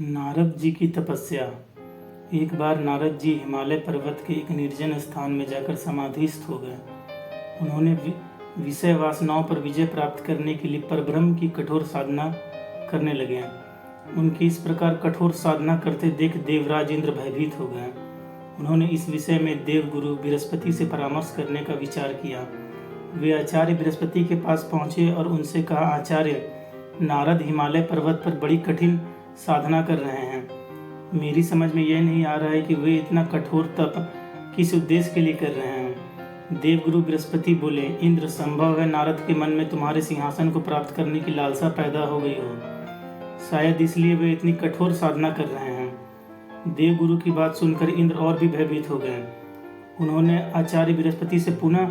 नारद जी की तपस्या। एक बार नारद जी हिमालय पर्वत के एक निर्जन स्थान में जाकर समाधिस्थ हो गए। उन्होंने विषय वासनाओं पर विजय प्राप्त करने के लिए परब्रह्म की कठोर साधना करने लगे। उनकी इस प्रकार कठोर साधना करते देख देवराज इंद्र भयभीत हो गए। उन्होंने इस विषय में देव गुरु बृहस्पति से परामर्श करने का विचार किया। वे आचार्य बृहस्पति के पास पहुंचे और उनसे कहा, आचार्य, नारद हिमालय पर्वत पर बड़ी कठिन साधना कर रहे हैं। मेरी समझ में यह नहीं आ रहा है कि वे इतना कठोर तप किस उद्देश्य के लिए कर रहे हैं। देवगुरु बृहस्पति बोले, इंद्र, संभव है नारद के मन में तुम्हारे सिंहासन को प्राप्त करने की लालसा पैदा हो गई हो, शायद इसलिए वे इतनी कठोर साधना कर रहे हैं। देवगुरु की बात सुनकर इंद्र और भी भयभीत हो गए। उन्होंने आचार्य बृहस्पति से पुनः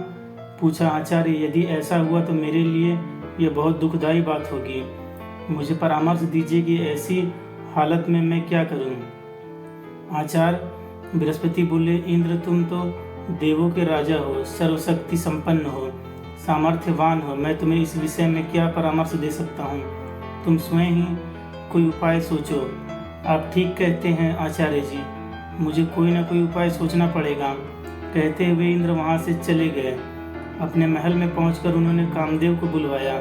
पूछा, आचार्य, यदि ऐसा हुआ तो मेरे लिए यह बहुत दुखदायी बात होगी। मुझे परामर्श दीजिए कि ऐसी हालत में मैं क्या करूं। आचार्य बृहस्पति बोले, इंद्र, तुम तो देवों के राजा हो, सर्वशक्ति संपन्न हो, सामर्थ्यवान हो। मैं तुम्हें इस विषय में क्या परामर्श दे सकता हूँ? तुम स्वयं ही कोई उपाय सोचो। आप ठीक कहते हैं आचार्य जी, मुझे कोई ना कोई उपाय सोचना पड़ेगा। कहते हुए इंद्र वहाँ से चले गए। अपने महल में पहुंचकर उन्होंने कामदेव को बुलवाया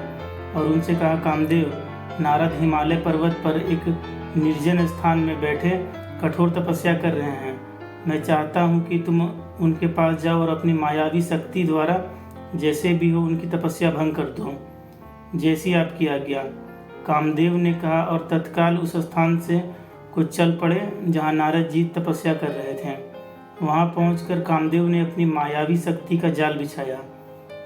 और उनसे कहा, कामदेव, नारद हिमालय पर्वत पर एक निर्जन स्थान में बैठे कठोर तपस्या कर रहे हैं। मैं चाहता हूँ कि तुम उनके पास जाओ और अपनी मायावी शक्ति द्वारा जैसे भी हो उनकी तपस्या भंग कर दो, जैसी आपकी आज्ञा। कामदेव ने कहा और तत्काल उस स्थान से को चल पड़े जहाँ नारद जी तपस्या कर रहे थे। वहाँ पहुंचकर कामदेव ने अपनी मायावी शक्ति का जाल बिछाया।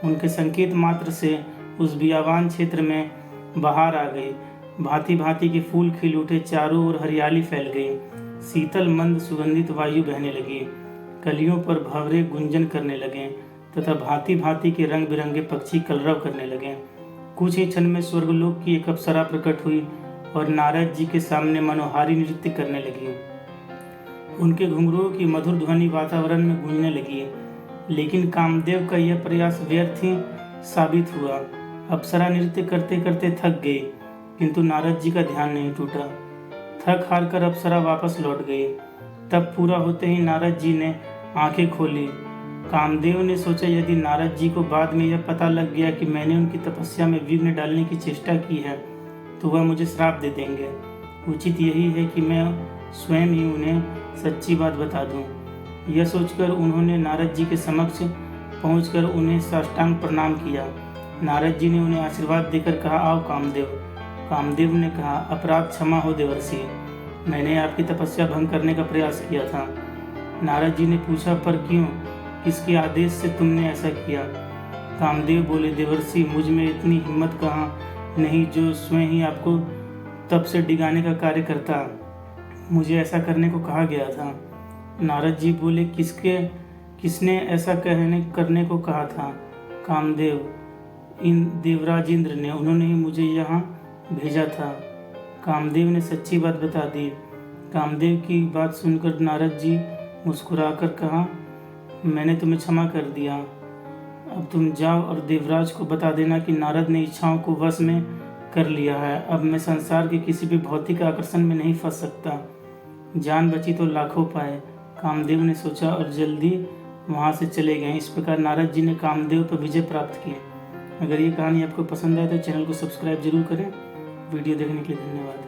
उनके संकेत मात्र से उस बियावान क्षेत्र में बहार आ गई। भांति भांति के फूल खिल उठे, चारों ओर हरियाली फैल गई। शीतल मंद सुगंधित वायु बहने लगी। कलियों पर भंवरे गुंजन करने लगे तथा भांति भांति के रंग बिरंगे पक्षी कलरव करने लगे। कुछ ही क्षण में स्वर्गलोक की एक अप्सरा प्रकट हुई और नारद जी के सामने मनोहारी नृत्य करने लगी। उनके घुंघरुओं की मधुर ध्वनि वातावरण में गूंजने लगी। लेकिन कामदेव का यह प्रयास व्यर्थ ही साबित हुआ। अप्सरा नृत्य करते करते थक गई, किंतु नारद जी का ध्यान नहीं टूटा। थक हार कर अप्सरा वापस लौट गई। तब पूरा होते ही नारद जी ने आंखें खोली। कामदेव ने सोचा, यदि नारद जी को बाद में यह पता लग गया कि मैंने उनकी तपस्या में विघ्न डालने की चेष्टा की है तो वह मुझे श्राप दे देंगे। उचित यही है कि मैं स्वयं ही उन्हें सच्ची बात बता दूं। यह सोचकर उन्होंने नारद जी के समक्ष पहुंचकर उन्हें साष्टांग प्रणाम किया। नारद जी ने उन्हें आशीर्वाद देकर कहा, आओ कामदेव। कामदेव ने कहा, अपराध क्षमा हो देवर्षि, मैंने आपकी तपस्या भंग करने का प्रयास किया था। नारद जी ने पूछा, पर क्यों? किसके आदेश से तुमने ऐसा किया? कामदेव बोले, देवर्षि, मुझ में इतनी हिम्मत कहाँ नहीं जो स्वयं ही आपको तप से डिगाने का कार्य करता। मुझे ऐसा करने को कहा गया था। नारद जी बोले, किसने ऐसा करने को कहा था? कामदेव, इन देवराज इंद्र ने, उन्होंने ही मुझे यहाँ भेजा था। कामदेव ने सच्ची बात बता दी। कामदेव की बात सुनकर नारद जी मुस्कुराकर कहा, मैंने तुम्हें क्षमा कर दिया। अब तुम जाओ और देवराज को बता देना कि नारद ने इच्छाओं को वश में कर लिया है। अब मैं संसार के किसी भी भौतिक आकर्षण में नहीं फंस सकता। जान बची तो लाखों पाए, कामदेव ने सोचा और जल्दी वहाँ से चले गए। इस प्रकार नारद जी ने कामदेव पर विजय प्राप्त की। अगर ये कहानी आपको पसंद आए तो चैनल को सब्सक्राइब जरूर करें। वीडियो देखने के लिए धन्यवाद।